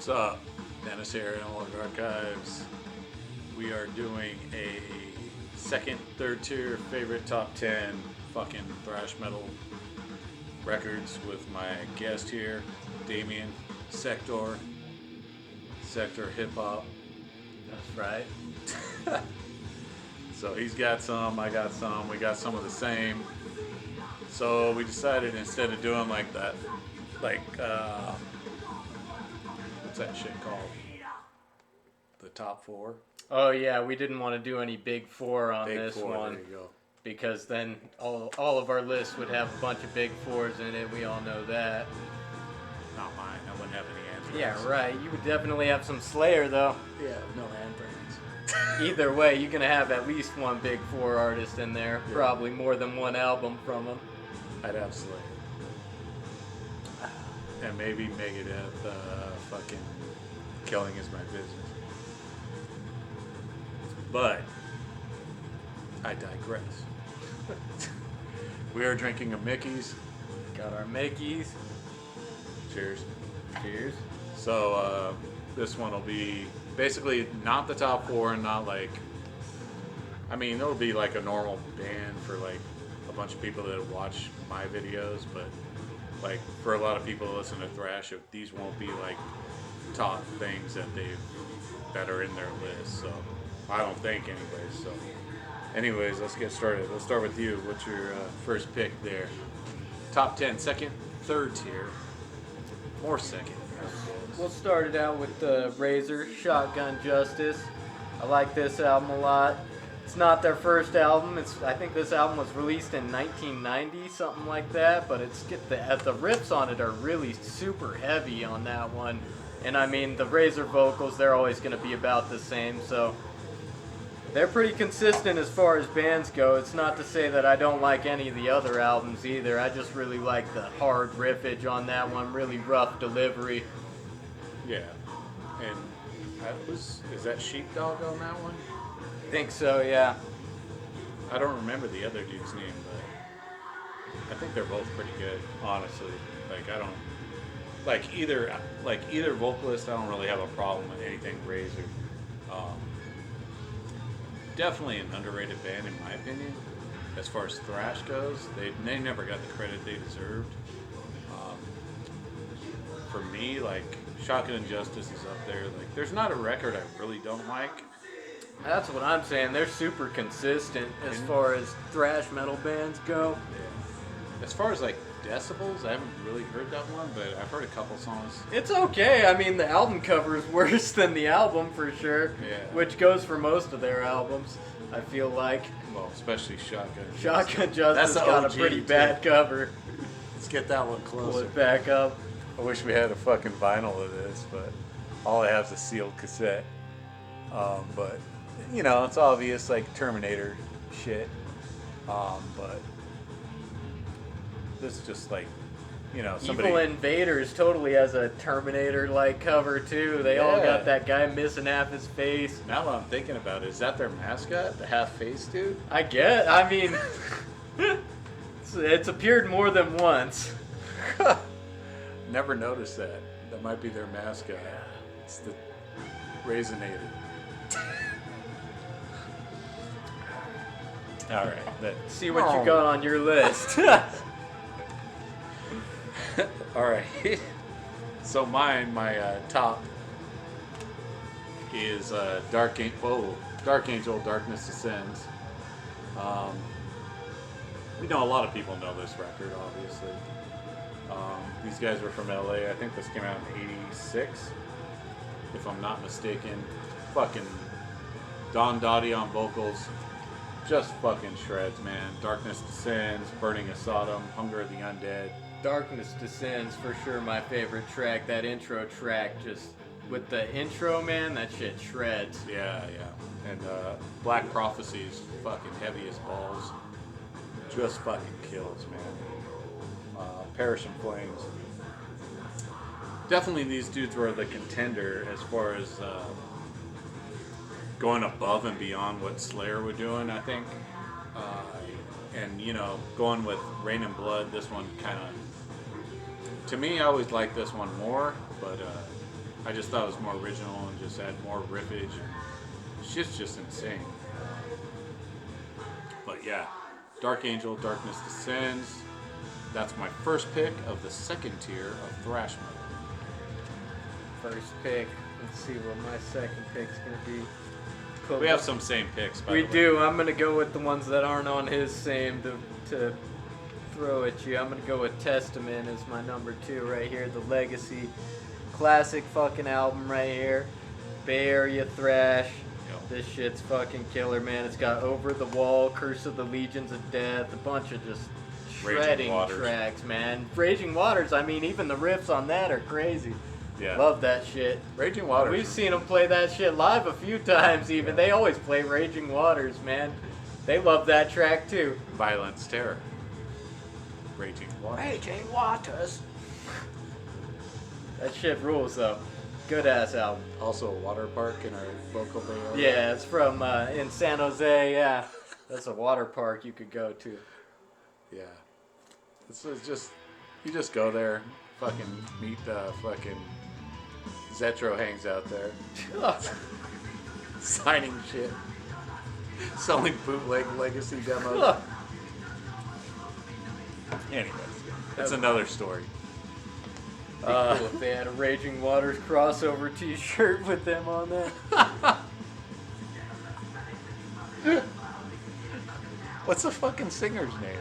What's up? Dennis here in Analog Archives. We are doing a second, third tier favorite top 10 fucking thrash metal records with my guest here, Damien, Sektor Hip Hop. That's right. So he's got some, I got some, we got some of the same. So we decided instead of doing like that, what's that shit called? The top four? Oh yeah, we didn't want to do any big four on this one. There you go. Because then all of our lists would have a bunch of big fours in it. We all know that. Not mine. I wouldn't have any Anthrax. Yeah, right. You would definitely have some Slayer though. Yeah, no Anthrax. Either way, you're gonna have at least one big four artist in there. Yeah. Probably more than one album from them. I'd have Slayer. And maybe Megadeth, fucking Killing Is My Business. But I digress. We are drinking a Mickey's. Got our Mickeys. Cheers. Cheers. So this one will be basically not the top four and not like, I mean, it'll be like a normal band for like a bunch of people that watch my videos, but like for a lot of people that listen to thrash, these won't be like top things that are in their list. So I don't think anyways. So anyways, let's get started. Let's start with you. What's your first pick there? Top 10, second, third tier, more second. We'll start it out with the Razor Shotgun Justice. I like this album a lot. It's not their first album. I think this album was released in 1990, something like that. But the riffs on it are really super heavy on that one. And I mean, the Razor vocals, they're always going to be about the same. So they're pretty consistent as far as bands go. It's not to say that I don't like any of the other albums either. I just really like the hard riffage on that one. Really rough delivery. Yeah. And is that Sheepdog on that one? I think so, yeah. I don't remember the other dude's name, but I think they're both pretty good, honestly. Like I don't either vocalist. I don't really have a problem with anything Razor. Definitely an underrated band in my opinion. As far as thrash goes, they never got the credit they deserved. For me, like Shotgun and Justice is up there. Like there's not a record I really don't like. That's what I'm saying. They're super consistent as far as thrash metal bands go. Yeah. As far as like decibels, I haven't really heard that one, but I've heard a couple songs. It's okay. I mean, the album cover is worse than the album for sure. Yeah. Which goes for most of their albums, I feel like. Well, especially Shotgun. Shotgun Justice got a pretty bad cover. Let's get that one closer. Pull it back up. I wish we had a fucking vinyl of this, but all I have is a sealed cassette. But you know, it's obvious like Terminator shit. But this is just like, you know, somebody. Evil Invaders totally has a Terminator-like cover too. They all got that guy missing half his face. Now that I'm thinking about it, is that their mascot, the half-face dude? I mean, it's appeared more than once. Never noticed that. That might be their mascot. It's the Raisinator. All right. Let's see what you got on your list. All right. So my top is Dark Angel, Darkness Descends. We know a lot of people know this record, obviously. These guys were from LA. I think this came out in '86, if I'm not mistaken. Fucking Don Dottie on vocals. Just fucking shreds, man. Darkness Descends, Burning of Sodom, Hunger of the Undead. Darkness Descends, for sure my favorite track. That intro track, just with the intro, man, that shit shreds. Yeah. And Black Prophecy is fucking heavy as balls. Just fucking kills, man. Perish in Flames. Definitely these dudes were the contender as far as going above and beyond what Slayer were doing, I think. And, you know, going with Rain and Blood, this one kind of... To me, I always liked this one more, but I just thought it was more original and just had more riffage. Shit's just insane. But yeah, Dark Angel, Darkness Descends. That's my first pick of the second tier of thrash metal. First pick. Let's see what my second pick's gonna be. We have some same picks, by the way. We do. I'm gonna go with the ones that aren't on his same to throw at you. I'm gonna go with Testament as my number 2 right here. The Legacy, classic fucking album right here. Bay Area thrash. This shit's fucking killer, man. It's got Over the Wall, Curse of the Legions of Death, a bunch of just shredding tracks, man. Raging Waters, I mean, even the riffs on that are crazy. Yeah. Love that shit. Raging Waters. We've seen them play that shit live a few times even. They always play Raging Waters, man. They love that track too. Violence, Terror. Raging Waters. Raging Waters. That shit rules though. Good ass album. Also a water park in our local Bay Area. Yeah, it's from in San Jose. Yeah, that's a water park you could go to. Yeah, this is just you just go there, fucking meet fucking Zetro hangs out there, signing shit, selling bootleg Legacy demos. Anyways, that's another story. Cool if they had a Raging Waters crossover T-shirt with them on that. What's the fucking singer's name?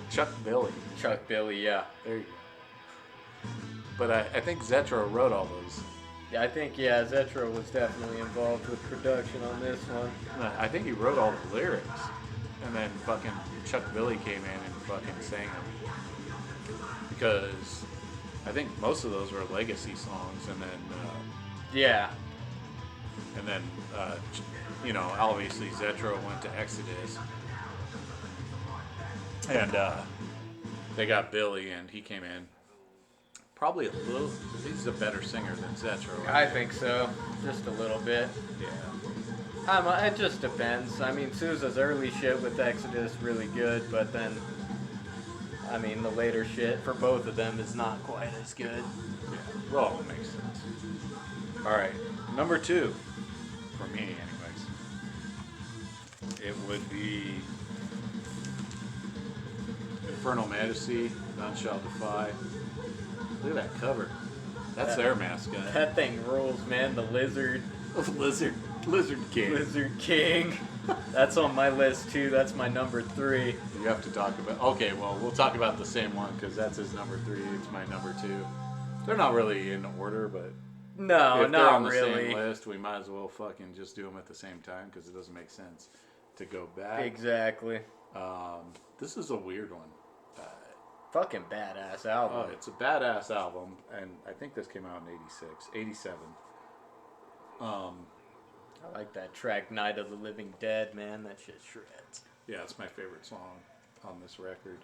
Chuck Billy. Chuck Billy, yeah. There you go. But I think Zetro wrote all those. Yeah, I think, Zetro was definitely involved with production on this one. I think he wrote all the lyrics. And then fucking Chuck Billy came in and fucking sang them. Because I think most of those were Legacy songs, and then you know, obviously Zetro went to Exodus, and they got Billy, and he came in. Probably a little. He's a better singer than Zetro. I think so, just a little bit. Yeah. It just depends. I mean, Sousa's early shit with Exodus really good, but then, I mean, the later shit for both of them is not quite as good. Yeah. Well, it makes sense. All right, number 2 for me, anyways. It would be Infernal Majesty, None Shall Defy. Look at that cover. That's their mascot. That thing rules, man. The lizard. Lizard King. Lizard King. That's on my list too. That's my number 3. You have to talk about. Okay, well, we'll talk about the same one because that's his number 3. It's my number 2. They're not really in order, but no, if they're not on the really. same list, we might as well fucking just do them at the same time because it doesn't make sense to go back. Exactly. This is a weird one. Fucking badass album. Oh, it's a badass album, and I think this came out in 87. I like that track, Night of the Living Dead, man. That shit shreds. Yeah, it's my favorite song on this record.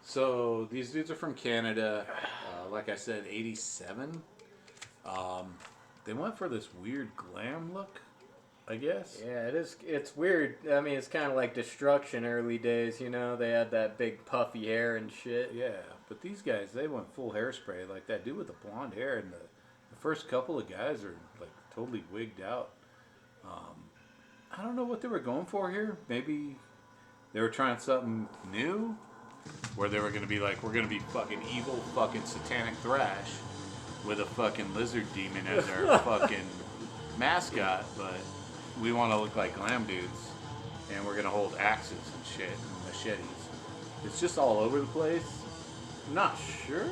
So, these dudes are from Canada. Like I said, 87. They went for this weird glam look, I guess. Yeah, it is. It's weird. I mean, it's kind of like Destruction early days, you know? They had that big puffy hair and shit. Yeah, but these guys, they went full hairspray. Like that dude with the blonde hair, and the first couple of guys are like totally wigged out. I don't know what they were going for here. Maybe they were trying something new, where they were going to be like, we're going to be fucking evil fucking satanic thrash with a fucking lizard demon as our fucking mascot, but we want to look like glam dudes, and we're going to hold axes and shit and machetes. It's just all over the place. I'm not sure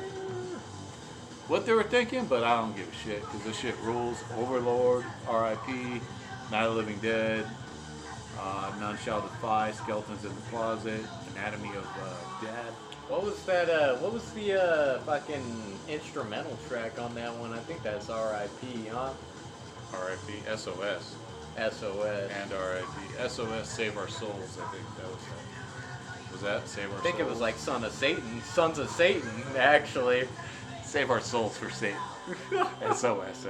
what they were thinking, but I don't give a shit because this shit rules. Overlord, R.I.P., Night of the Living Dead, None Shall Defy, Skeletons in the Closet, Anatomy of Death. What was that? What was the fucking instrumental track on that one? I think that's R.I.P., huh? R.I.P., SOS. SOS. And R.I.P. SOS, Save Our Souls, I think that was that. Was that Save Our Souls? I think it was like Sons of Satan, actually. Save Our Souls for Satan. SOS.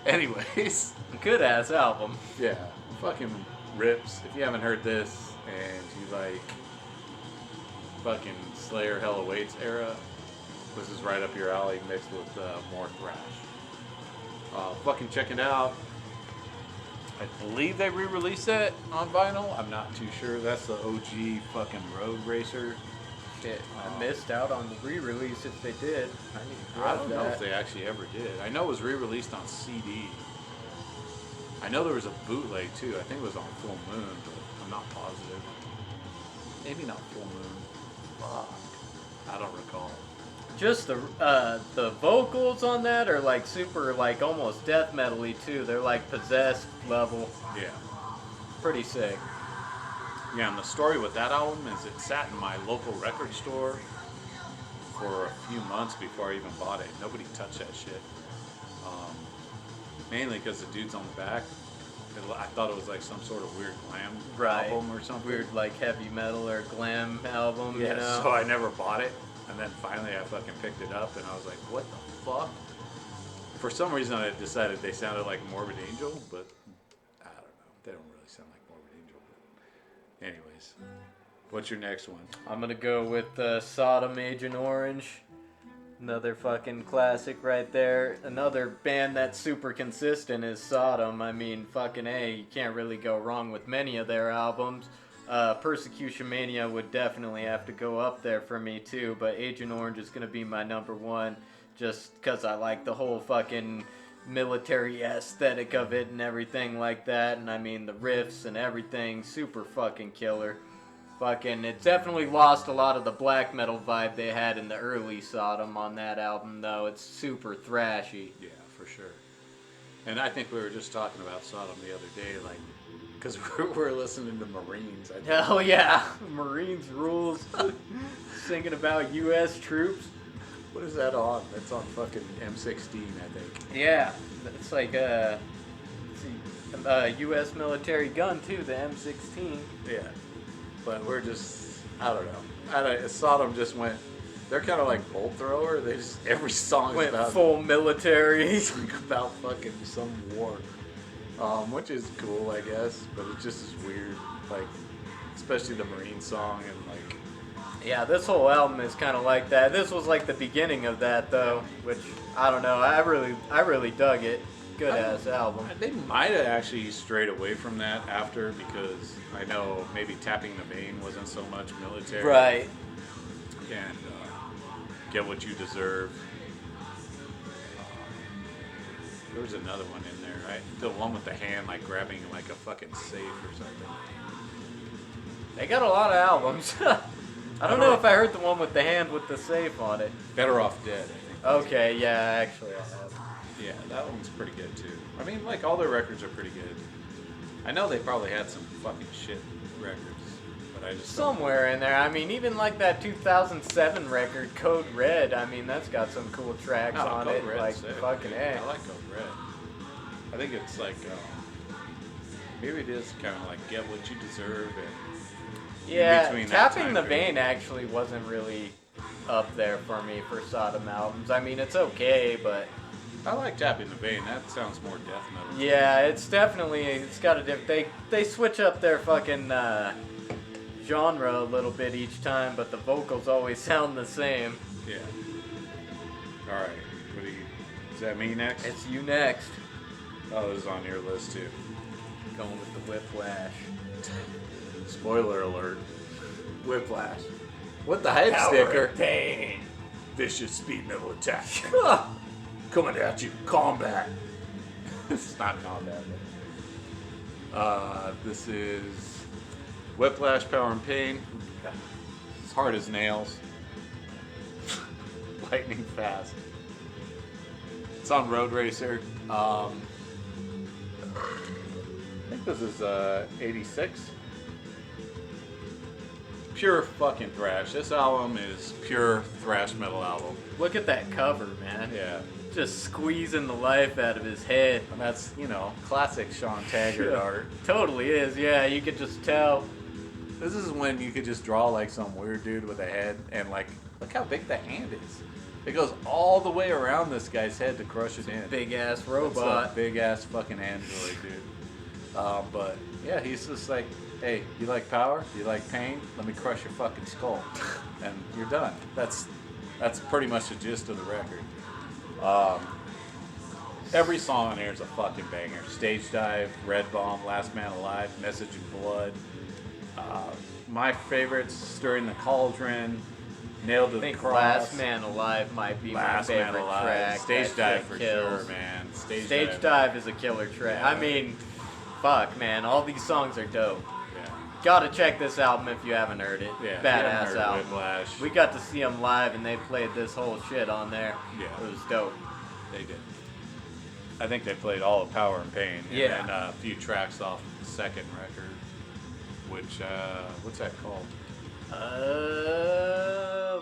Anyways. Good ass album. Yeah. Fucking rips. If you haven't heard this and you like fucking Slayer Hell Awaits era, this is right up your alley mixed with more thrash. Fucking check it out. I believe they re-released that on vinyl. I'm not too sure. That's the OG fucking Road Racer. Shit, I missed out on the re-release if they did. I need to grab I don't know if they actually ever did. I know it was re-released on CD. I know there was a bootleg too. I think it was on Full Moon, but I'm not positive. Maybe not Full Moon. Fuck. I don't recall. Just the vocals on that are like super, like almost death metal-y too. They're like possessed level. Yeah. Pretty sick. Yeah, and the story with that album is it sat in my local record store for a few months before I even bought it. Nobody touched that shit. Mainly because the dude's on the back. I thought it was like some sort of weird glam album or something. Weird like heavy metal or glam album, Yeah, you know? so I never bought it. And then finally I fucking picked it up and I was like, what the fuck? For some reason I decided they sounded like Morbid Angel, but I don't know. They don't really sound like Morbid Angel. But anyways, what's your next one? I'm gonna go with Sodom, Agent Orange. Another fucking classic right there. Another band that's super consistent is Sodom. I mean, fucking A, you can't really go wrong with many of their albums. Persecution Mania would definitely have to go up there for me too, but Agent Orange is gonna be my number one just because I like the whole fucking military aesthetic of it and everything like that. And I mean, the riffs and everything, super fucking killer. Fucking, it definitely lost a lot of the black metal vibe they had in the early Sodom on that album, though. It's super thrashy. Yeah, for sure. And I think we were just talking about Sodom the other day, like, because we're listening to Marines. I think. Hell yeah, Marines rules. Singing about U.S. troops. What is that on? That's on fucking M16, I think. Yeah, it's like a U.S. military gun too, the M16. Yeah. But we're just, I don't know. Sodom just went, they're kind of like Bolt Thrower. They just, every song Went is about full military. It's like about fucking some war. Which is cool, I guess, but it just is weird. Like, especially the Marine song and like. Yeah, this whole album is kind of like that. This was like the beginning of that, though, which I don't know. I really dug it. Good ass album. They might have actually strayed away from that after, because I know maybe Tapping the Vein wasn't so much military. Right. And Get What You Deserve. There was another one in there, right? The one with the hand, like grabbing like a fucking safe or something. They got a lot of albums. I don't know if I heard the one with the hand with the safe on it. Better Off Dead, I think. Okay, yeah, actually I have. Yeah, that one's pretty good too. I mean, like, all their records are pretty good. I know they probably had some fucking shit records, but I just somewhere in there. I mean, even like that 2007 record, Code Red. I mean, that's got some cool tracks on Code it. Red's Like sick, fucking dude. A. I like Code Red. I think it's like maybe it is kind of like Get What You Deserve and Yeah, between that Tapping time the period. Vein actually wasn't really up there for me for Sodom albums. I mean, it's okay, but I like Tapping the Vein. That sounds more death metal. yeah, it's definitely, it's got a they switch up their fucking genre a little bit each time, but the vocals always sound the same. Yeah. All right. What do you? Is that me next? It's you next. Oh, this is on your list too. Going with the Whiplash. Spoiler alert. Whiplash. What the hype sticker? Pain. Vicious speed metal attack. Coming at you. Combat. It's not combat. This is Whiplash, Power and Pain. It's hard as nails. Lightning fast. It's on Road Racer. I think this is 86. Pure fucking thrash. This album is pure thrash metal album. Look at that cover, man. Yeah. Just squeezing the life out of his head. And that's, classic Sean Taggart art. Totally is, yeah, you could just tell. This is when you could just draw like some weird dude with a head and like, look how big the hand is. It goes all the way around this guy's head to crush it in. Big ass It's robot. a big ass fucking android, dude. But yeah, he's just like, hey, you like power? You like pain? Let me crush your fucking skull, and you're done. That's That's pretty much the gist of the record. Every song on here is a fucking banger. Stage Dive, Red Bomb, Last Man Alive, Message in Blood. My favorites, Stirring the Cauldron, Nailed to I think the Cross. Last Man Alive might be Last my Man favorite Alive. track. Stage That Dive shit for kills. sure, man. Stage Dive is a killer track. Yeah. I mean, fuck, man. All these songs are dope. Yeah. Gotta check this album if you haven't heard it. Yeah, Badass album. Whiplash. We got to see them live and they played this whole shit on there. Yeah. It was dope. They did. I think they played all of Power and Pain. Yeah. And a few tracks off the second record, which, what's that called?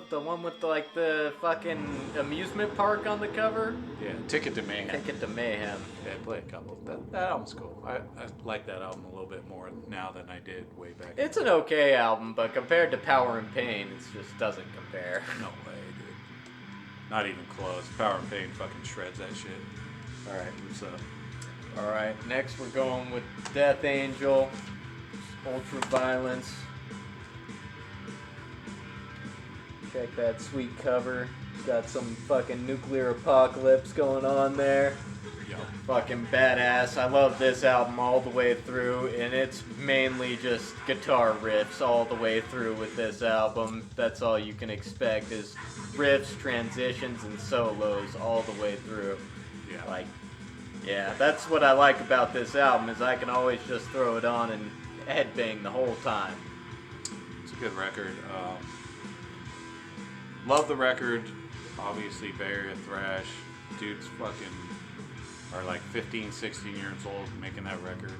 The one with like the fucking amusement park on the cover. Yeah, Ticket to Mayhem. Ticket to Mayhem. Yeah, I played a couple. That album's cool. I like that album a little bit more now than I did way back. It's an okay album, but compared to Power and Pain, it just doesn't compare. No way, dude. Not even close. Power and Pain fucking shreds that shit. All right, what's up? All right, next we're going with Death Angel, Ultra Violence. Check that sweet cover. Got some fucking nuclear apocalypse going on there. Yo. Fucking badass. I love this album all the way through, and it's mainly just guitar riffs all the way through with this album. That's all you can expect is riffs, transitions, and solos all the way through. Yeah. Like, yeah, that's what I like about this album is I can always just throw it on and headbang the whole time. It's a good record. Love the record. Obviously, Tier Thrash. Dudes fucking are like 15, 16 years old making that record.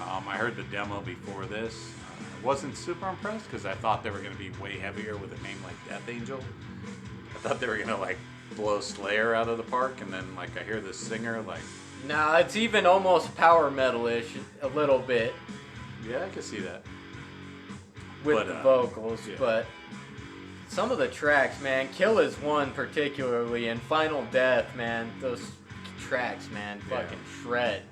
I heard the demo before this. I wasn't super impressed because I thought they were going to be way heavier with a name like Death Angel. I thought they were going to like blow Slayer out of the park, and then like I hear this singer like... Nah, it's even almost power metal-ish a little bit Yeah, I can see that. with the vocals, yeah. but some of the tracks, man, Kill is one particularly, and Final Death, man, those tracks, man, Yeah. fucking shred.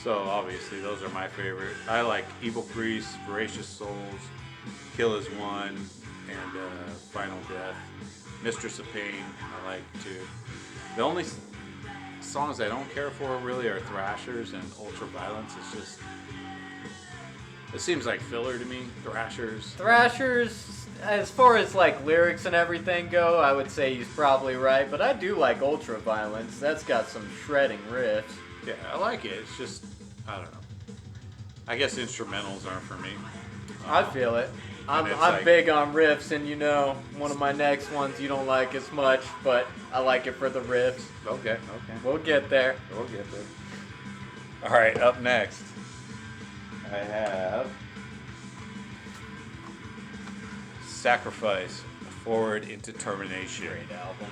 So obviously those are my favorite. I like Evil Priest, Voracious Souls, Kill is One, and Final Death. Mistress of Pain I like too. The only songs I don't care for really are Thrashers and Ultra Violence. It's just, it seems like filler to me. Thrashers, as far as like lyrics and everything go, I would say he's probably right, but I do like Ultra Violence. That's got some shredding riffs. Yeah, I like it. It's just, I don't know. I guess instrumentals aren't for me. I feel it. I'm like- big on riffs, and you know, one of my next ones you don't like as much, but I like it for the riffs. Okay. We'll get there. We'll get there. All right, up next, I have Sacrifice, Forward into Termination. Great album.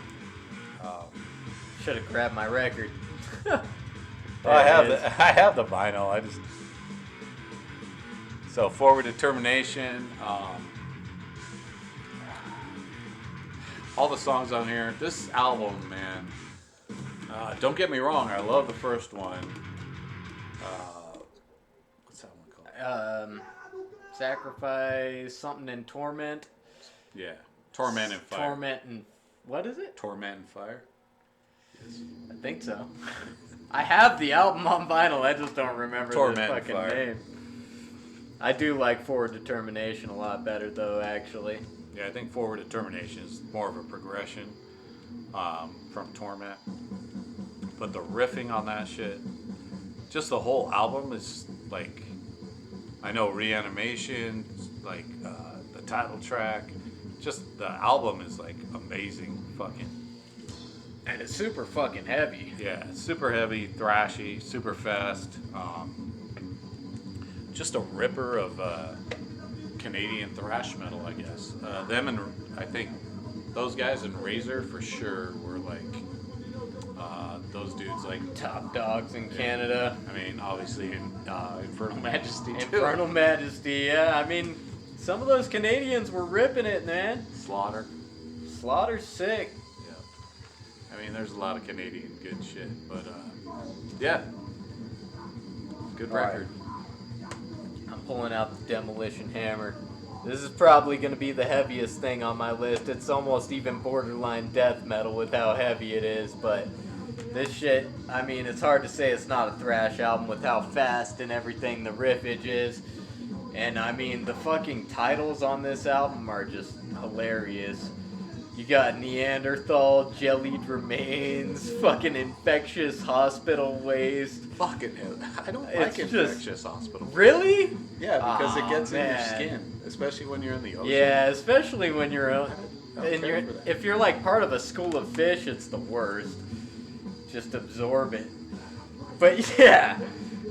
Should have grabbed my record. I There it is. have the vinyl. So Forward to Termination. All the songs on here. This album, man. Don't get me wrong. I love the first one. What's that one called? Sacrifice, something in Torment. Yeah, Torment and Fire. Torment and what is it? Torment and Fire. Yes. I think so. I have the album on vinyl. I just don't remember Torment the and fucking Fire. name. I do like Forward Determination a lot better, though. Actually, Yeah, I think Forward to Termination is more of a progression from Torment. But the riffing on that shit, just the whole album is like, I know Reanimation, like the title track, just the album is like amazing fucking. and it's super fucking heavy. Yeah, super heavy, thrashy, super fast. Just a ripper of Canadian thrash metal, I guess. Them and I think those guys in Razor for sure were like those dudes like. Top dogs in Canada. I mean, obviously in Infernal Majesty too. Infernal Majesty, yeah. I mean, some of those Canadians were ripping it, man. Slaughter. Slaughter's sick. Yeah. I mean, there's a lot of Canadian good shit, but yeah. Good All right. record. I'm pulling out the Demolition hammer. This is probably going to be the heaviest thing on my list. It's almost even borderline death metal with how heavy it is, but this shit, I mean, it's hard to say it's not a thrash album with how fast and everything the riffage is. And I mean, the fucking titles on this album are just hilarious. You got Neanderthal, Jellied Remains, fucking Infectious Hospital Waste. Fucking hell. I don't like Infectious Hospital Waste. Really? Yeah, because it gets in your man. skin, especially when you're in the ocean. Yeah, especially when you're care for that. if you're like part of a school of fish, it's the worst. Just absorb it. But yeah,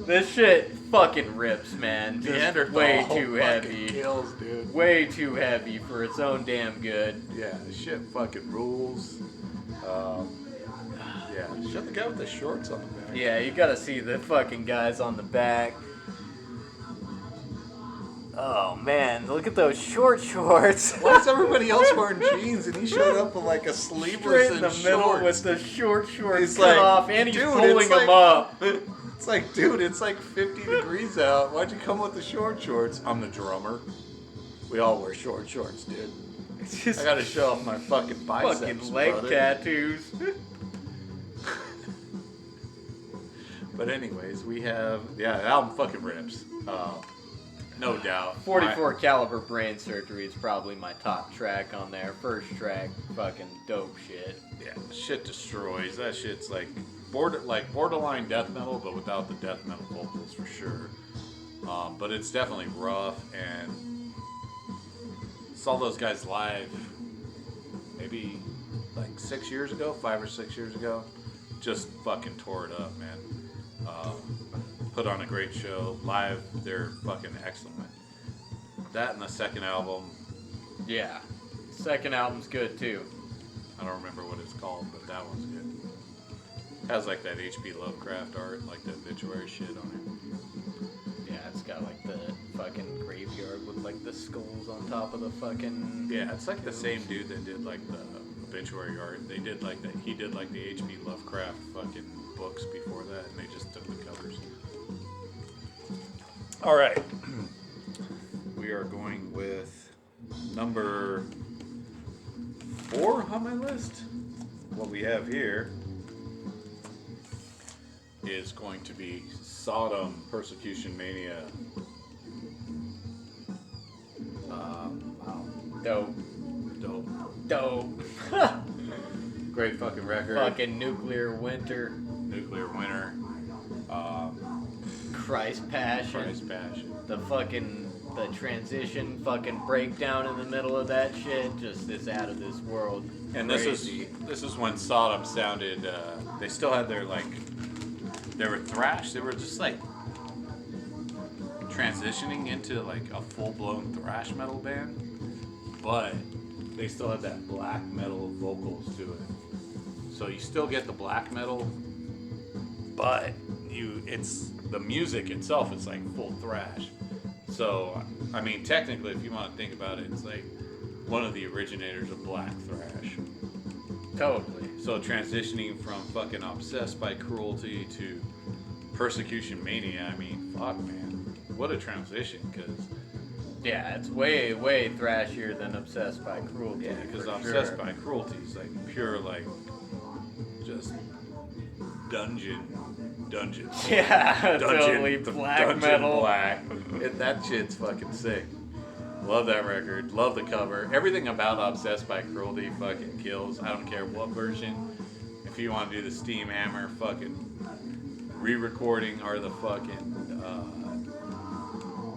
this shit fucking rips, man. Just Neanderthal way too fucking heavy. kills, dude. Way too heavy for its own damn good. Yeah, this shit fucking rules. Yeah, shut the guy with the shorts on the back. Yeah, you gotta see the fucking guys on the back. Oh man, look at those short shorts. Why is everybody else wearing jeans and he showed up with like a sleeveless Straight in the and middle shorts? with the short shorts He's cut like, off, and he's dude, pulling it's them like- up. It's like, dude, it's like 50 degrees out. Why'd you come with the short shorts? I'm the drummer. We all wear short shorts, dude. It's just I gotta show off my fucking biceps, fucking leg brother. tattoos. But anyways, we have, yeah, the album fucking rips. No doubt. 44 caliber brain surgery is probably my top track on there. First track, fucking dope shit. Yeah, shit destroys. That shit's like borderline death metal, but without the death metal vocals for sure. But it's definitely rough, and saw those guys live maybe like 6 years ago, 5 or 6 years ago. Just fucking tore it up, man. Put on a great show. Live, they're fucking excellent. That and the second album, Yeah. Second album's good too. I don't remember what it's called, but that one's good. Has like that H.P. Lovecraft art, like the obituary shit on Yeah, it's got like the fucking graveyard with like the skulls on top of the fucking. it. Yeah, it's like the same dude that did like the obituary art. They did like he did like the H.P. Lovecraft fucking books before that, and they just took the covers. All right, we are going with number 4 on my list. What we have here is going to be Sodom, Persecution Mania. Wow. Dope. Dope. Great fucking record. Fucking Nuclear Winter. Nuclear Winter. Christ Passion. Christ Passion. The transition fucking breakdown in the middle of that shit just is out of this world. And Crazy. this is when Sodom sounded. They still had their like. They were thrash. They were just like transitioning into like a full blown thrash metal band, but they still had that black metal vocals to it. So you still get the black metal, but it's the music itself is like full thrash. So I mean, technically, if you want to think about it, it's like one of the originators of black thrash. Totally. So transitioning from fucking Obsessed by Cruelty to Persecution Mania, I mean, fuck, man. What a transition, because... Yeah, it's way, way thrashier than Obsessed by Cruelty. Yeah, because for Obsessed sure. by Cruelty is like pure, like, just dungeon. Yeah, totally the black dungeon metal. black. That shit's fucking sick. Love that record. Love the cover. Everything about Obsessed by Cruelty fucking kills. I don't care what version. If you want to do the Steam Hammer fucking re-recording or the fucking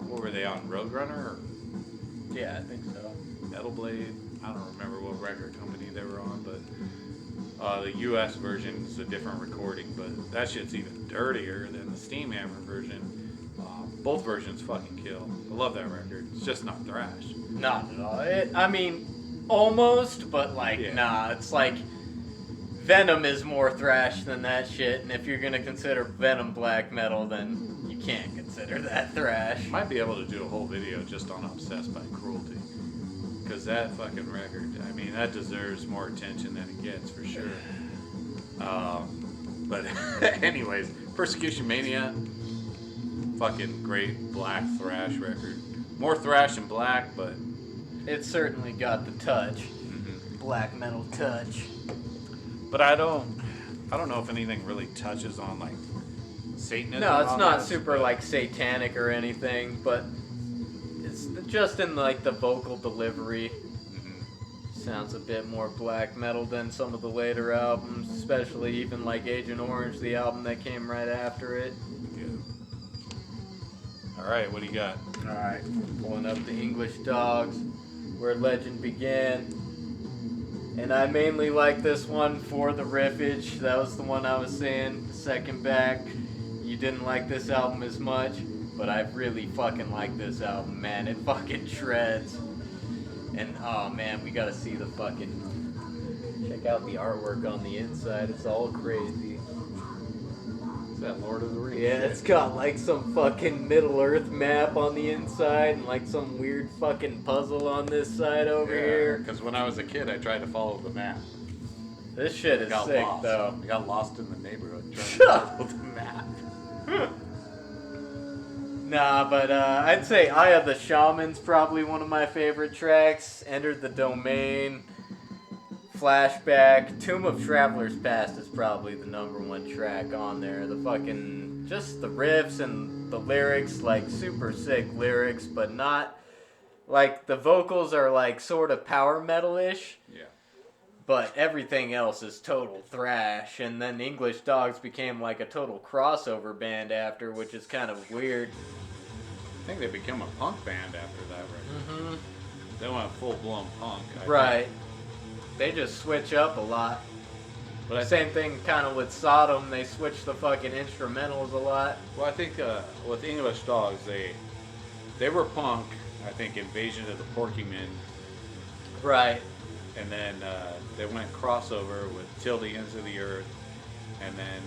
what were they on? Roadrunner or Yeah, I think so. Metal Blade? I don't remember what record company they were on, but the US version is a different recording, but that shit's even dirtier than the Steam Hammer version. Both versions fucking kill. I love that record. It's just not thrash. Not at all. I mean, almost, but like, Yeah. nah. It's like Venom is more thrash than that shit, and if you're gonna consider Venom black metal, then you can't consider that thrash. Might be able to do a whole video just on Obsessed by Cruelty. Because that fucking record, I mean, that deserves more attention than it gets for sure. But anyways, Persecution Mania, fucking great black thrash record. More thrash and black, but It certainly got the touch. Mm-hmm. Black metal touch. But I don't know if anything really touches on like Satanism. No, it's on not this, super but- like satanic or anything, but it's just in like the vocal delivery. Mhm. Sounds a bit more black metal than some of the later albums, especially even like Agent Orange, the album that came right after it. Yeah. All right, what do you got? Alright, pulling up the English Dogs, Where Legend Began. And I mainly like this one for the riffage. That was the one I was saying, the second back. You didn't like this album as much, but I really fucking like this album, man. It fucking shreds. And oh man, we gotta see the fucking... Check out the artwork on the inside, it's all crazy. Is that Lord of the Rings? Yeah, it's got like some fucking Middle Earth map on the inside and like some weird fucking puzzle on this side over here. Because when I was a kid, I tried to follow the map. This shit is Got sick lost. though. I got lost in the neighborhood trying to follow the map. Nah, but I'd say Eye of the Shaman's probably one of my favorite tracks. Entered the Domain, Flashback, Tomb of Travelers Past is probably the #1 track on there. The fucking, just the riffs and the lyrics, like super sick lyrics, but not, like the vocals are like sort of power metal-ish. Yeah. But everything else is total thrash, and then English Dogs became like a total crossover band after, which is kind of weird. I think they became a punk band after that record. Mm-hmm. They went full-blown punk. I Right. think. They just switch up a lot. But I Same thing kind of with Sodom, they switch the fucking instrumentals a lot. Well, I think with English Dogs, they were punk. I think Invasion of the Porkymen, Right. and then they went crossover with Till the Ends of the Earth, and then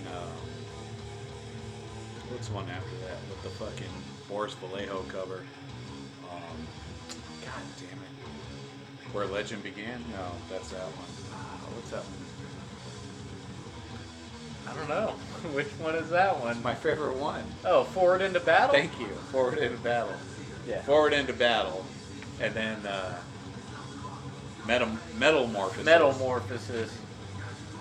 what's one after that with the fucking Boris Vallejo cover? God damn it! Where Legend Began? No, that's that one. What's that one? I don't know. Which one is that one? My favorite one. Oh, Forward into Battle? Thank you. Forward into Battle. Yeah. Forward into Battle, and then Metamorphosis.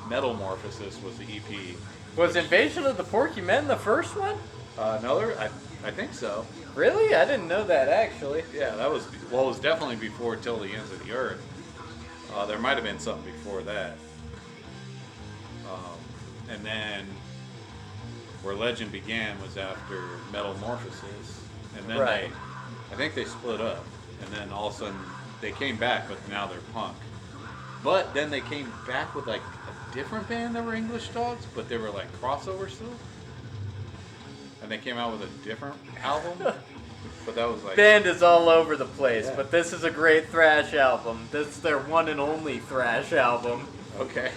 Metamorphosis was the EP. Was Invasion of the Porkymen the first one? Another? I think so. Really? I didn't know that actually. Yeah, that was, well, it was definitely before Till the Ends of the Earth. There might have been something before that. And then Where Legend Began was after Metamorphosis. And then Right. I think they split up. And then all of a sudden they came back, but now they're punk. But then they came back with like a different band that were English Dogs, but they were like crossover still. And they came out with a different album. But that was like... Band is all over the place, Yeah. but this is a great thrash album. This is their one and only thrash album, Okay.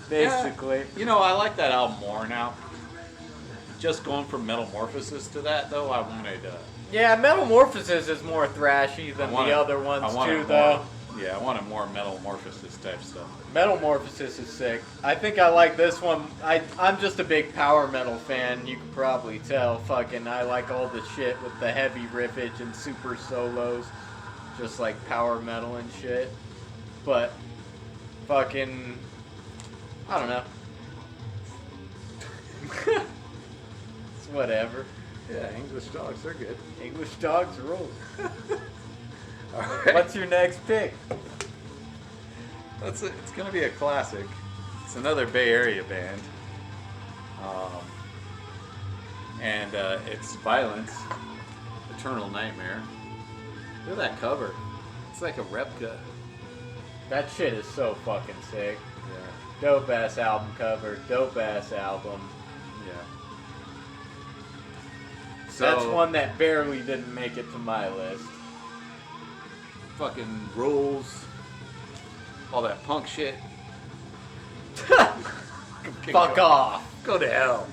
basically. Yeah. You know, I like that album more now. Just going from Metamorphosis to that, though, I wanted... Yeah, Metamorphosis is more thrashy than I the other ones I wanted too, though. more, yeah, I wanted more Metamorphosis type stuff. Metamorphosis is sick. I think I like this one. I'm just a big power metal fan. You can probably tell. Fucking, I like all the shit with the heavy riffage and super solos, just like power metal and shit. But fucking, I don't know. It's whatever. Yeah, English Dogs, they're good. English Dogs rule. All right. What's your next pick? It's going to be a classic. It's another Bay Area band. And it's Vio-lence, Eternal Nightmare. Look at that cover. It's like a replica. That shit is so fucking sick. Yeah. Dope ass album cover. Dope ass album. Yeah. That's one that barely didn't make it to my list. Fucking rules. All that punk shit. Fuck off. Go to hell.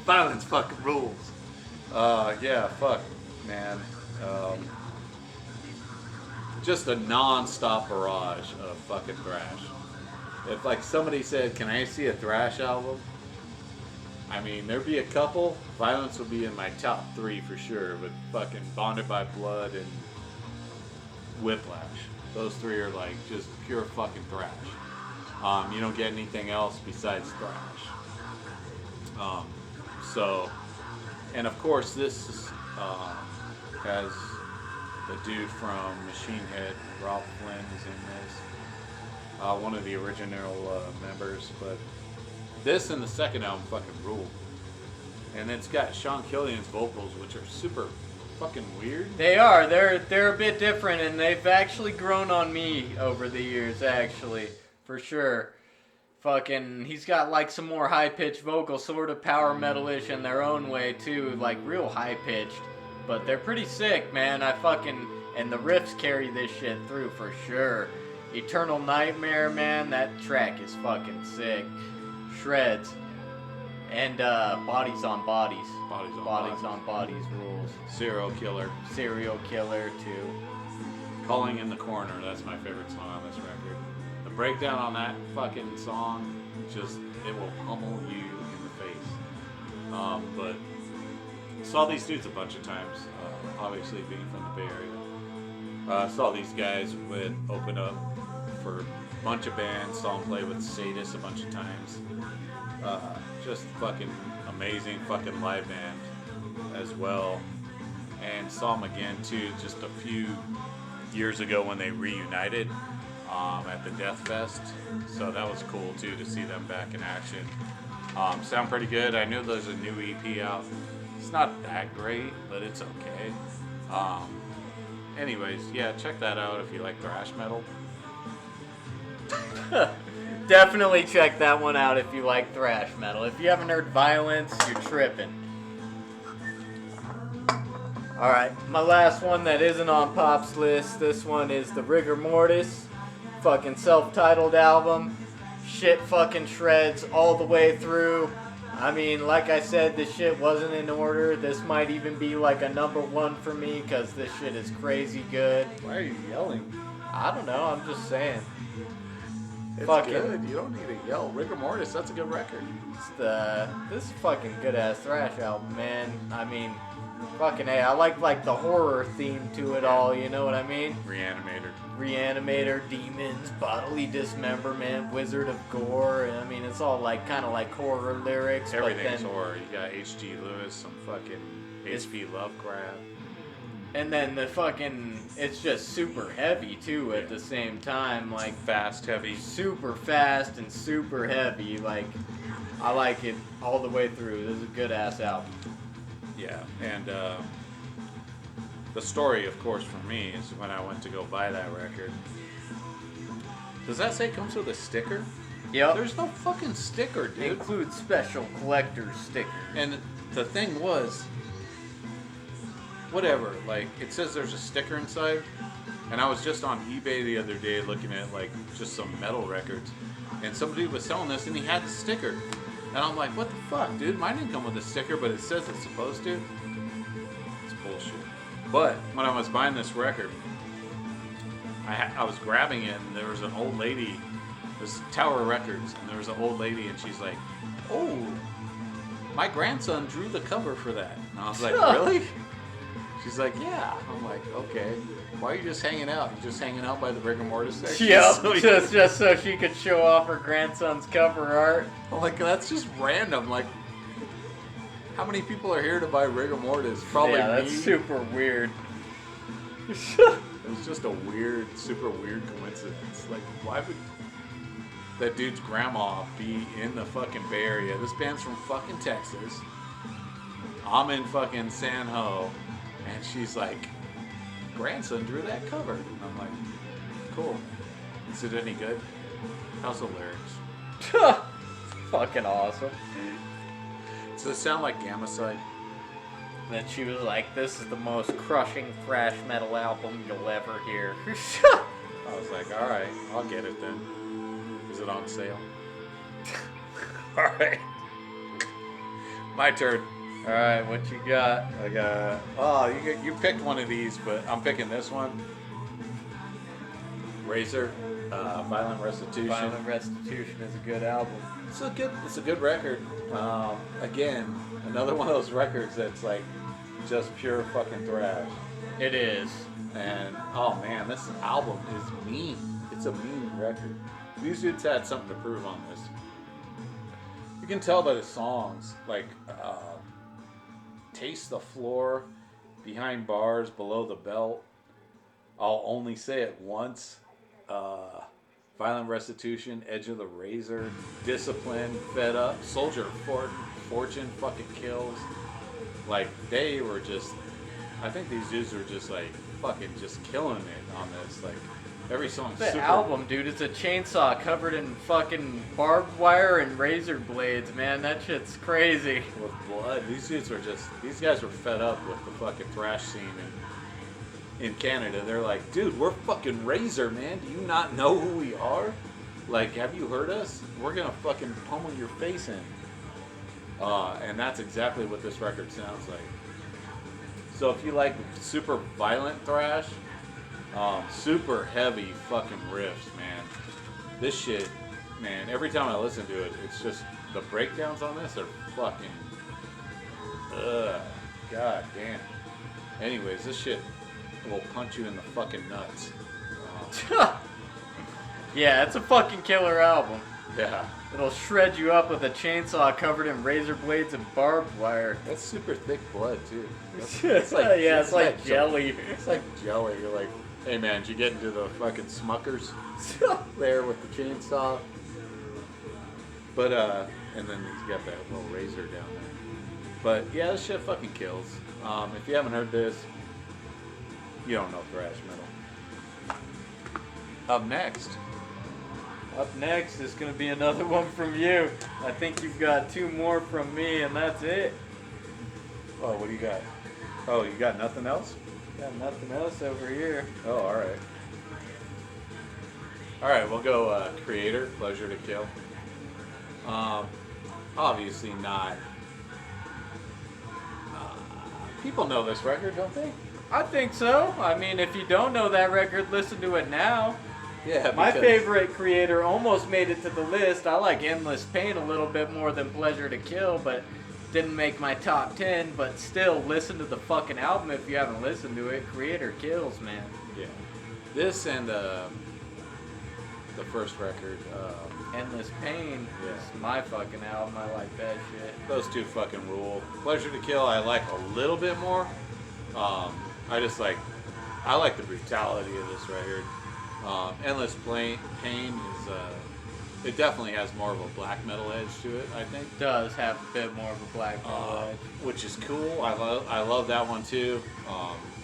Vio-lence fucking rules. Yeah, fuck, man. Just a non-stop barrage of fucking thrash. If like somebody said, "Can I see a thrash album?" I mean, there'd be a couple. Vio-lence would be in my top 3 for sure, with fucking Bonded by Blood and Whiplash. Those three are like just pure fucking thrash. You don't get anything else besides thrash. And of course this has the dude from Machine Head, Rob Flynn, is in this. One of the original members, but this and the second album fucking rule. And it's got Sean Killian's vocals, which are super fucking weird. They are. They're a bit different, and they've actually grown on me over the years, actually, for sure. Fucking, he's got like some more high-pitched vocals, sort of power metal-ish in their own way too, like real high-pitched. But they're pretty sick, man. And the riffs carry this shit through for sure. Eternal Nightmare, man, that track is fucking sick. Shreds. And Bodies on Bodies. Bodies on Bodies rules. Serial Killer too. Calling in the Corner, that's my favorite song on this record. The breakdown on that fucking song, it will pummel you in the face. But saw these dudes a bunch of times, obviously being from the Bay Area. Saw these guys would open up for a bunch of bands, saw them play with Sadist a bunch of times. Just fucking amazing fucking live band as well. And saw them again too just a few years ago when they reunited at the Death Fest. So that was cool too to see them back in action. Sound pretty good. I knew there's a new EP out. It's not that great, but it's okay. Anyways, yeah, check that out if you like thrash metal. Definitely check that one out if you like thrash metal. If you haven't heard Vio-lence, you're tripping. Alright, my last one that isn't on Pop's list, this one is the Rigor Mortis, fucking self-titled album. Shit fucking shreds all the way through. I mean, like I said, this shit wasn't in order. This might even be like a number one for me because this shit is crazy good. Why are you yelling? I don't know, I'm just saying. It's fucking good. You don't need to yell. Rigor Mortis, that's a good record. This is fucking good ass thrash album, man. I mean, fucking hey, I like the horror theme to it all. You know what I mean? Reanimator, demons, bodily dismemberment, Wizard of Gore. And I mean, it's all like kind of like horror lyrics. Everything's horror. You got H.G. Lewis, some fucking H.P. Lovecraft. And then it's just super heavy too at the same time, like fast, heavy, super fast and super heavy. Like, I like it all the way through. This is a good ass album. Yeah, and the story, of course, for me is when I went to go buy that record. Does that say it comes with a sticker? Yep. There's no fucking sticker, dude. It includes special collector's stickers. And the thing was, whatever, like, it says there's a sticker inside, and I was just on eBay the other day looking at, like, just some metal records, and somebody was selling this, and he had the sticker, and I'm like, what the fuck, dude, mine didn't come with a sticker, but it says it's supposed to. It's bullshit. But when I was buying this record, I was grabbing it, and there was an old lady, this Tower Records, and there was an old lady, and she's like, oh, my grandson drew the cover for that, and I was like, really? She's like, yeah. I'm like, okay. Why are you just hanging out? You just hanging out by the Rigor Mortis section? Yep, just so she could show off her grandson's cover art. I'm like, that's just random. Like, how many people are here to buy Rigor Mortis? Probably yeah, that's me. super weird. It was just a weird, super weird coincidence. Like, why would that dude's grandma be in the fucking Bay Area? This band's from fucking Texas. I'm in fucking San Ho. And she's like, grandson drew that cover. And I'm like, cool. Is it any good? How's the lyrics? Fucking awesome. Does it sound like Gamacide? Then she was like, this is the most crushing thrash metal album you'll ever hear. I was like, alright, I'll get it then. Is it on sale? Alright. My turn. Alright, what you got? I got, you picked one of these, but I'm picking this one. Razor, Violent Restitution. Violent Restitution is a good album. It's a good record. Again, another one of those records that's like, just pure fucking thrash. It is. And oh man, this album is mean. It's a mean record. These dudes had something to prove on this. You can tell by the songs, like Taste the Floor, Behind Bars, Below the Belt, I'll Only Say It Once, Violent Restitution, Edge of the Razor, Discipline, Fed Up, Soldier of Fortune, fucking Kills. Like, they were just, I think these dudes were just like fucking just killing it on this. Like, every song's The super. album, dude, it's a chainsaw covered in fucking barbed wire and razor blades, man. That shit's crazy. With blood. These dudes were just, these guys were fed up with the fucking thrash scene in Canada. They're like, dude, we're fucking Razor, man. Do you not know who we are? Like, have you heard us? We're gonna fucking pummel your face in. And that's exactly what this record sounds like. So if you like super violent thrash, super heavy fucking riffs, man. This shit, man, every time I listen to it, it's just, the breakdowns on this are fucking, god damn. Anyways, this shit will punch you in the fucking nuts. Yeah, it's a fucking killer album. Yeah. It'll shred you up with a chainsaw covered in razor blades and barbed wire. That's super thick blood, too. It's like jelly. It's like jelly. You're like, hey man, did you get into the fucking Smuckers there with the chainsaw? But, and then he's got that little razor down there. But, yeah, this shit fucking kills. If you haven't heard this, you don't know thrash metal. Up next. Up next is going to be another one from you. I think you've got two more from me, and that's it. Oh, what do you got? Oh, you got nothing else? Got nothing else over here. Oh, alright. Alright, we'll go Kreator, Pleasure to Kill. Obviously not. People know this record, don't they? I think so. I mean, if you don't know that record, listen to it now. Yeah, My favorite Kreator almost made it to the list. I like Endless Pain a little bit more than Pleasure to Kill, but didn't make my top 10. But still, listen to the fucking album if you haven't listened to it. Kreator kills, man. Yeah. This and the first record, Endless Pain Yeah. is my fucking album. I like that shit. those two fucking rule. Pleasure to Kill I like a little bit more. I like the brutality of this record. Endless Pain is, it definitely has more of a black metal edge to it, I think. Does have a bit more of a black metal edge. Which is cool. I love that one too.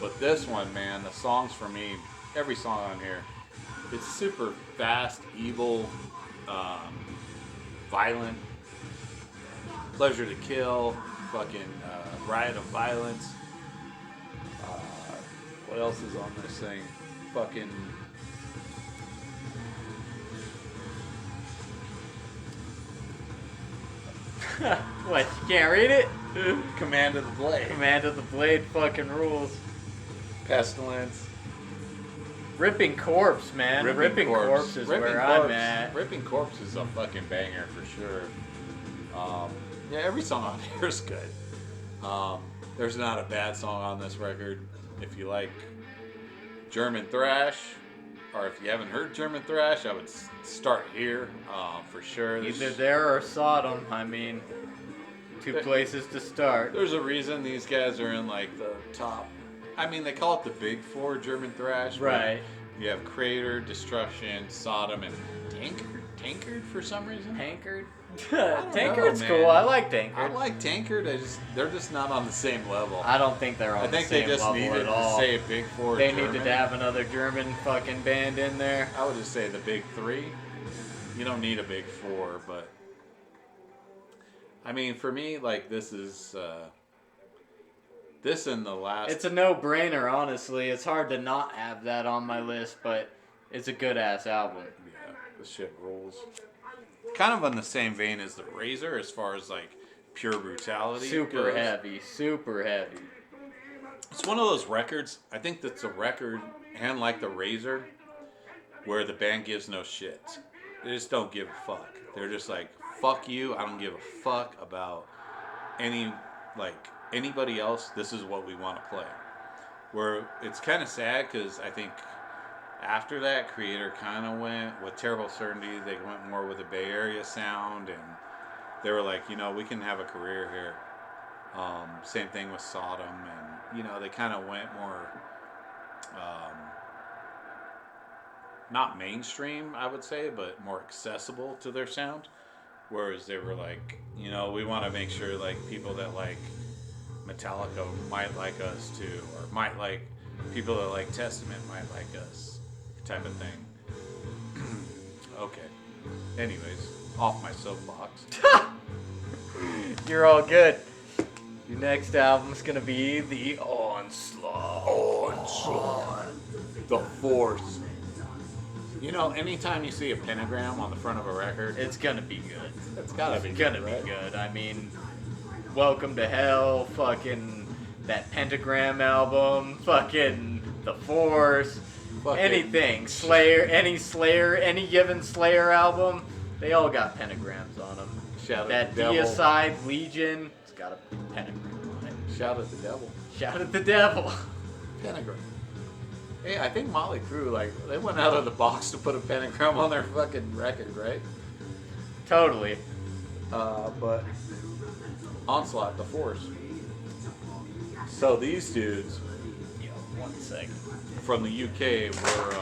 But this one, man, the songs for me, every song on here, it's super fast, evil, violent. Pleasure to Kill, fucking Riot of Violence. What else is on this thing? Fucking. What, you can't read it? Command of the Blade. Command of the Blade fucking rules. Pestilence. Ripping Corpse, man. Ripping Corpse is where I'm at. Ripping Corpse is a fucking banger for sure. Yeah, every song on here is good. There's not a bad song on this record. If you like German thrash, or if you haven't heard German thrash, I would start here for sure. Either there or Sodom. I mean, two places to start. There's a reason these guys are in like the top. I mean, they call it the big four German thrash. Right. You have Kreator, Destruction, Sodom, and Tankard for some reason. Tankard? don't Tankard's know, cool. man. I like Tankard. I like Tankard. They're just not on the same level. I don't think they're on I think the same they just level needed at to all. say big four. They German. needed to have another German fucking band in there. I would just say the big three. You don't need a big four, but I mean, for me, like this is this and the last. It's a no-brainer, honestly. It's hard to not have that on my list, but it's a good-ass album. Yeah, this shit rules. Kind of on the same vein as the Razor, as far as like pure brutality. Super goes. heavy, super heavy. It's one of those records. I think that's a record, and like the Razor, where the band gives no shit. They just don't give a fuck. They're just like, fuck you. I don't give a fuck about any like anybody else, this is what we want to play. Where it's kind of sad because I think after that, Kreator kind of went with Terrible Certainty. They went more with a Bay Area sound, and they were like, you know, we can have a career here. Same thing with Sodom, and you know, they kind of went more, not mainstream, I would say, but more accessible to their sound. Whereas they were like, you know, we want to make sure like people that like Metallica might like us too, or might like people that like Testament might like us, type of thing. Okay. Anyways, off my soapbox. You're all good. Your next album's gonna be the Onslaught. Onslaught. The Force. You know, anytime you see a pentagram on the front of a record, It's gonna be good. it's gotta be Gonna good, right? be good. I mean, Welcome to Hell, fucking that Pentagram album, fucking The Force, Fucking- anything. Slayer, any given Slayer album, they all got pentagrams on them. Shout That at the devil. Deicide Legion, it's got a pentagram on it. Shout at the devil. Shout at the devil. Pentagram. Hey, I think Motley Crue, like, they went out of the box to put a pentagram on their fucking record, right? Totally. But Onslaught, the Force. So these dudes Yo, 1 second. from the UK were.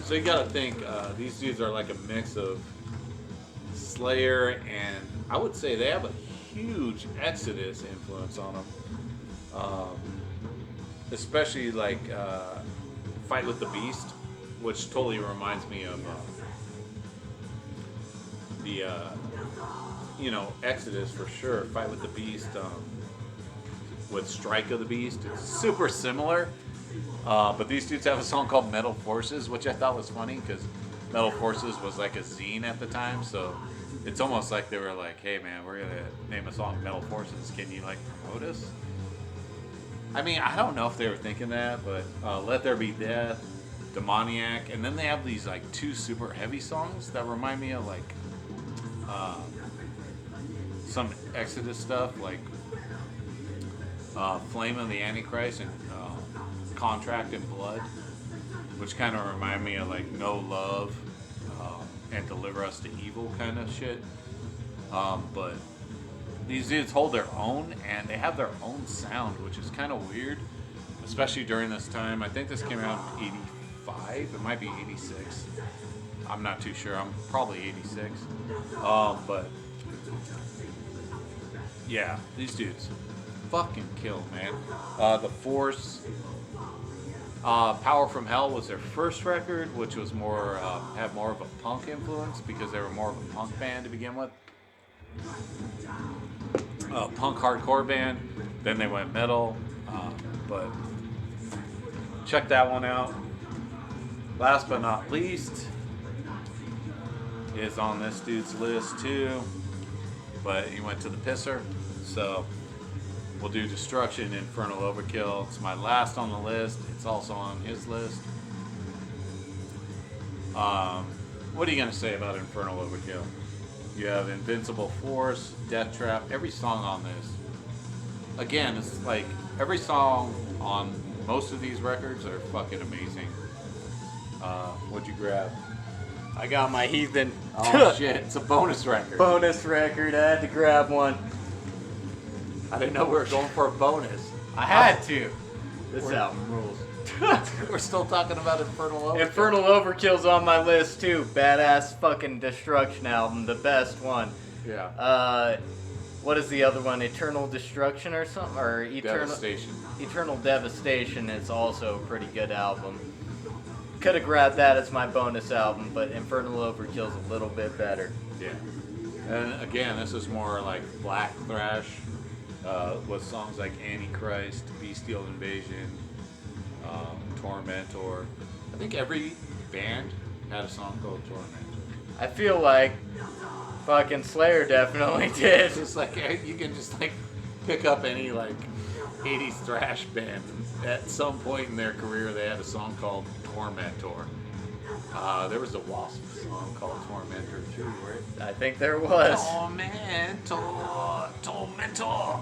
So you gotta think, these dudes are like a mix of Slayer and I would say they have a huge Exodus influence on them. Especially like Fight with the Beast, which totally reminds me of the you know, Exodus for sure. Fight with the Beast with Strike of the Beast. It's super similar. But these dudes have a song called Metal Forces, which I thought was funny because Metal Forces was like a zine at the time. So it's almost like they were like, hey man, we're going to name a song Metal Forces. Can you like promote us? I mean, I don't know if they were thinking that, but Let There Be Death, Demoniac, and then they have these like 2 super heavy songs that remind me of like some Exodus stuff, like Flame of the Antichrist and Contract and Blood, which kind of remind me of like No Love and Deliver Us to Evil kind of shit. But these dudes hold their own and they have their own sound, which is kind of weird, especially during this time. I think this came out in 85. It might be 86. I'm not too sure. I'm probably 86. But yeah, these dudes fucking kill, man. The Force, Power from Hell was their first record, which was more had more of a punk influence because they were more of a punk band to begin with. Punk hardcore band. Then they went metal, but check that one out. Last but not least is on this dude's list too, but he went to the pisser, so we'll do Destruction, Infernal, Overkill. It's my last on the list. It's also on his list. What are you gonna say about Infernal, Overkill? You have Invincible Force, Death Trap, every song on this. Again, it's like every song on most of these records are fucking amazing. What'd you grab? I got my Heathen. Oh shit, it's a bonus record. Bonus record. I had to grab one. I didn't know we were going for a bonus. I had to. This album rules. We're still talking about Infernal Overkill. Infernal Overkill's on my list too. Badass fucking Destruction album, the best one. Yeah. What is the other one? Eternal Destruction or something? Or Devastation. Eternal Devastation is also a pretty good album. Could have grabbed that as my bonus album, but Infernal Overkill's a little bit better. Yeah. And again, this is more like black thrash with songs like Antichrist, Bestial Invasion, Tormentor. I think every band had a song called Tormentor. I feel like fucking Slayer definitely did. It's just like you can just like pick up any like 80s thrash band. At some point in their career, they had a song called Tormentor. There was a Wasp song called Tormentor too, right? I think there was. Tormentor.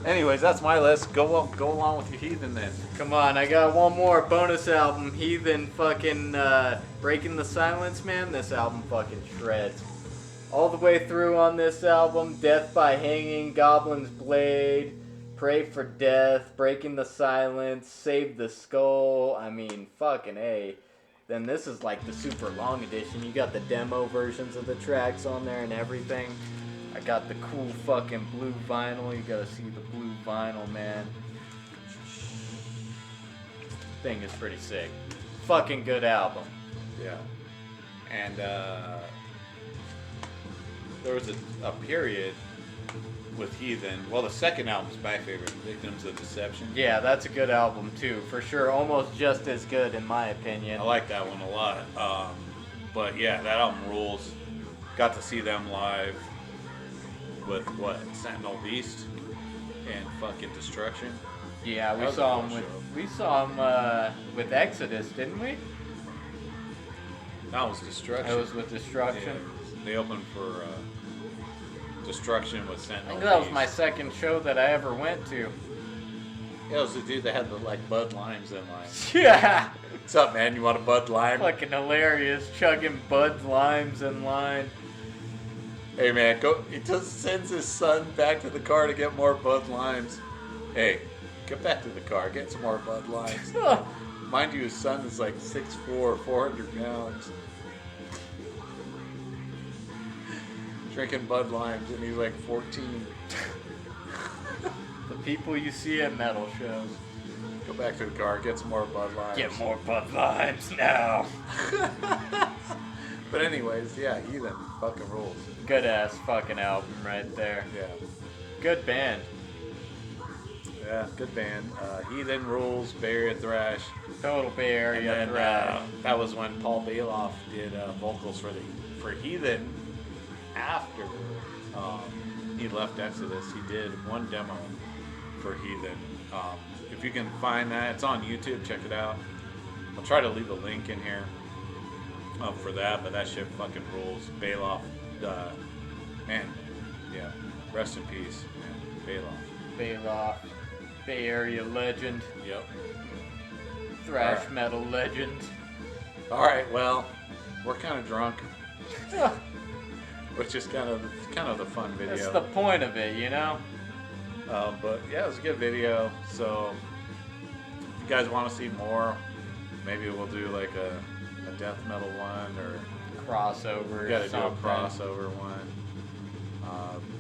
Anyways, that's my list. Go along with your Heathen then. Come on, I got one more bonus album. Heathen fucking Breaking the Silence, man. This album fucking shreds. All the way through on this album, Death by Hanging, Goblin's Blade, Pray for Death, Breaking the Silence, Save the Skull. I mean, fucking A. Then this is like the super long edition. You got the demo versions of the tracks on there and everything. I got the cool fucking blue vinyl. You gotta see the blue vinyl, man. Thing is pretty sick. Fucking good album. Yeah. And there was a period with Heathen. Well, the second album's my favorite, Victims of Deception. Yeah, that's a good album too, for sure. Almost just as good in my opinion. I like that one a lot. But yeah, that album rules. Got to see them live with what? Sentinel Beast and fucking Destruction. Yeah, That we was a saw cool him show. with Exodus, didn't we? That was Destruction. It was with Destruction. Yeah, they opened for Destruction with I Sentinel think that was Beast. my second show that I ever went to. Yeah, it was the dude that had the like Bud Limes in line. Yeah! What's up, man? You want a Bud Lime? Fucking hilarious, chugging Bud Limes in line. Hey man, go. He just sends his son back to the car to get more Bud Limes. Hey, get back to the car, get some more Bud Limes. Mind you, his son is like 6'4", 400 pounds. Drinking Bud Limes, and he's like 14. The people you see at metal shows. Go back to the car, get some more Bud Limes. Get more Bud Limes now. But anyways, yeah, Heathen fucking rules. Good ass fucking album right there. Yeah. Good band. Yeah, good band. Heathen rules, Bay Area Thrash. Total Bay Area And then thrash. that was when Paul Bailoff did vocals for Heathen. After he left Exodus, he did one demo for Heathen. If you can find that, it's on YouTube. Check it out. I'll try to leave a link in here for that, but that shit fucking rules. Bailoff, man, yeah, rest in peace, man. Bailoff. Bay Area legend. Yep. Thrash Alright. metal legend. All right, well, we're kind of drunk, which is kind of the fun video. That's the point of it, you know? But yeah, it was a good video. So if you guys want to see more, maybe we'll do like a death metal one, or Crossover. we got to do a something. crossover one.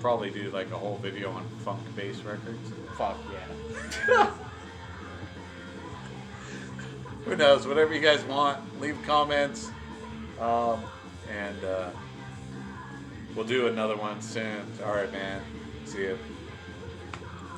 Probably do like a whole video on funk bass records. Fuck yeah. Who knows? Whatever you guys want, leave comments. And we'll do another one soon. All right, man. See you.